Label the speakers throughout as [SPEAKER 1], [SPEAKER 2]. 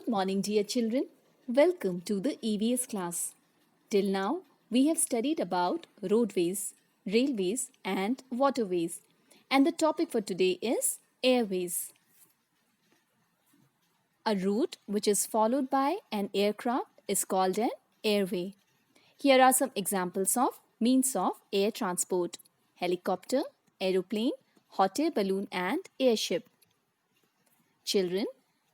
[SPEAKER 1] morning, dear children. Welcome to the EVS class. Till now, we have studied about roadways, railways, and waterways. And the topic for today is airways. A route which is followed by an aircraft is called an airway. Here are some examples of means of air transport: helicopter, aeroplane, hot air balloon, and airship. Children,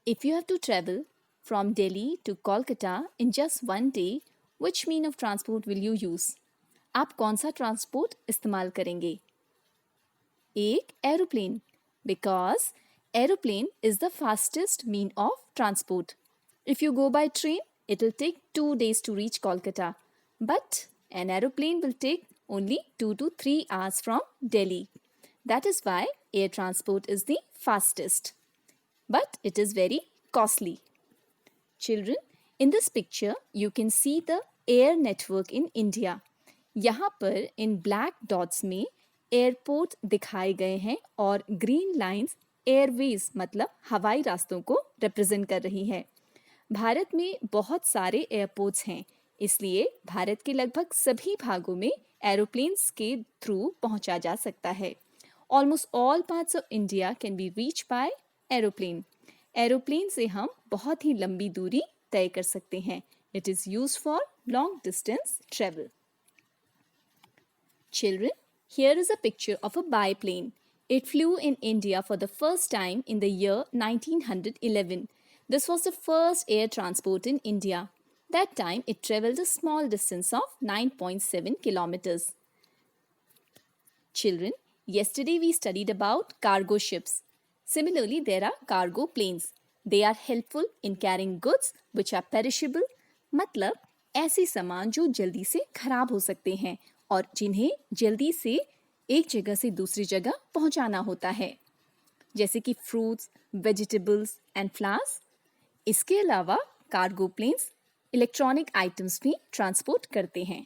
[SPEAKER 1] if you have to travel from Delhi to Kolkata in just one day, which mean of transport will you use? आप कौन सा transport इस्तेमाल करेंगे? एक aeroplane, because aeroplane is the fastest mean of transport. If you go by train, it will take 2 days to reach Kolkata, but an aeroplane will take only 2 to 3 hours from Delhi. That is why air transport is the fastest, but it is very costly. Children, in this picture, you can see the air network in India. यहाँ पर इन black dots में airport दिखाए गए हैं और green lines Airways मतलब हवाई रास्तों को रिप्रेजेंट कर रही है। भारत में बहुत सारे एयरपोर्ट्स हैं, इसलिए भारत के लगभग सभी भागों में एरोप्लेन्स के थ्रू पहुंचा जा सकता है। Almost all parts of India can be reach by aeroplane. Aeroplane से हम बहुत ही लंबी दूरी तय कर सकते हैं। It is used for long distance travel. Children, here is a picture of a biplane. It flew in India for the first time in the year 1911. This was the first air transport in India. That time it traveled a small distance of 9.7 kilometers. Children, yesterday we studied about cargo ships. Similarly, there are cargo planes. They are helpful in carrying goods which are perishable. मतलब ऐसे सामान जो जल्दी से खराब हो सकते हैं और जिन्हें जल्दी से एक जगह से दूसरी जगह पहुंचाना होता है, जैसे कि फ्रूट्स, वेजिटेबल्स एंड फ्लावर्स। इसके अलावा कार्गो प्लेन्स इलेक्ट्रॉनिक आइटम्स भी ट्रांसपोर्ट करते हैं।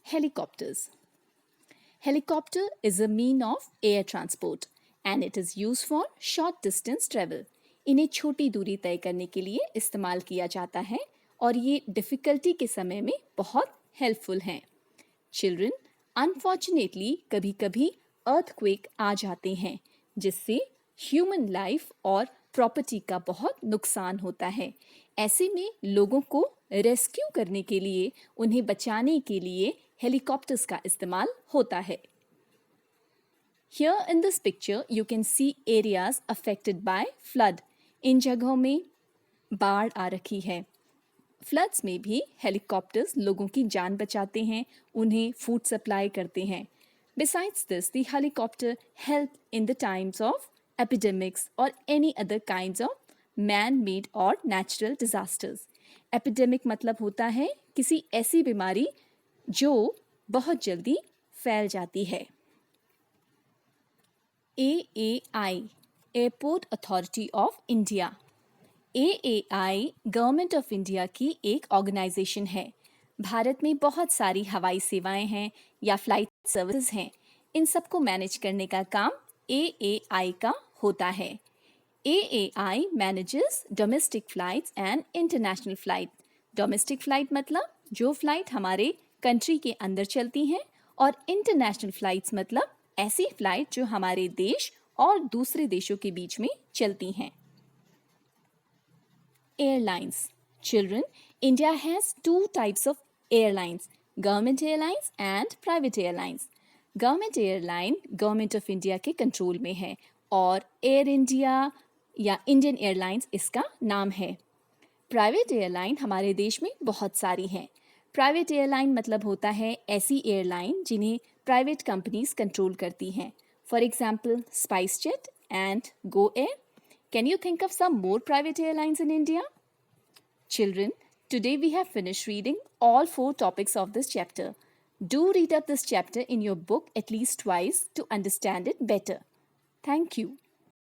[SPEAKER 1] Helicopters. Helicopter is a mean of air transport and it is use for short distance travel. इन्हें छोटी दूरी तय करने के लिए इस्तेमाल किया जाता है और ये डिफ़िकल्टी के समय में बहुत हेल्पफुल हैं। चिल्ड्रन, अनफॉर्चुनेटली कभी कभी अर्थक्वेक आ जाते हैं जिससे ह्यूमन लाइफ और प्रॉपर्टी का बहुत नुकसान होता है। ऐसे में लोगों को रेस्क्यू करने के लिए, उन्हें बचाने के लिए हेलीकॉप्टर्स का इस्तेमाल होता है। Here in this picture you can see areas affected by flood. इन जगहों में बाढ़ आ रखी है। फ्लड्स में भी हेलीकॉप्टर्स लोगों की जान बचाते हैं, उन्हें फूड सप्लाई करते हैं। Besides this, the helicopter help in the times of epidemics or any other kinds of man-made or natural disasters. Epidemic मतलब होता है किसी ऐसी बीमारी जो बहुत जल्दी फैल जाती है। AAI, airport authority of India. AAI government of India की एक ऑर्गेनाइजेशन है। भारत में बहुत सारी हवाई सेवाएं हैं या फ्लाइट सर्विसेज हैं। इन सबको मैनेज करने का काम AAI का होता है। AAI manages domestic flights and international flight. Domestic flight मतलब जो फ्लाइट हमारे कंट्री के अंदर चलती हैं, और इंटरनेशनल फ्लाइट्स मतलब ऐसी फ्लाइट जो हमारे देश और दूसरे देशों के बीच में चलती हैं। Airlines. Children, India has two types of airlines, government airlines and private airlines. Government airline government of India के कंट्रोल में है और एयर इंडिया या इंडियन एयरलाइंस इसका नाम है। प्राइवेट एयरलाइन हमारे देश में बहुत सारी हैं। प्राइवेट एयरलाइन मतलब होता है ऐसी एयरलाइन जिन्हें प्राइवेट कंपनीज कंट्रोल करती हैं। For example spice jet and Go Air. Can you think of some more private airlines in India? Children, today we have finished reading all 4 topics of this chapter. Do read up this chapter in your book at least twice to understand it better. Thank you.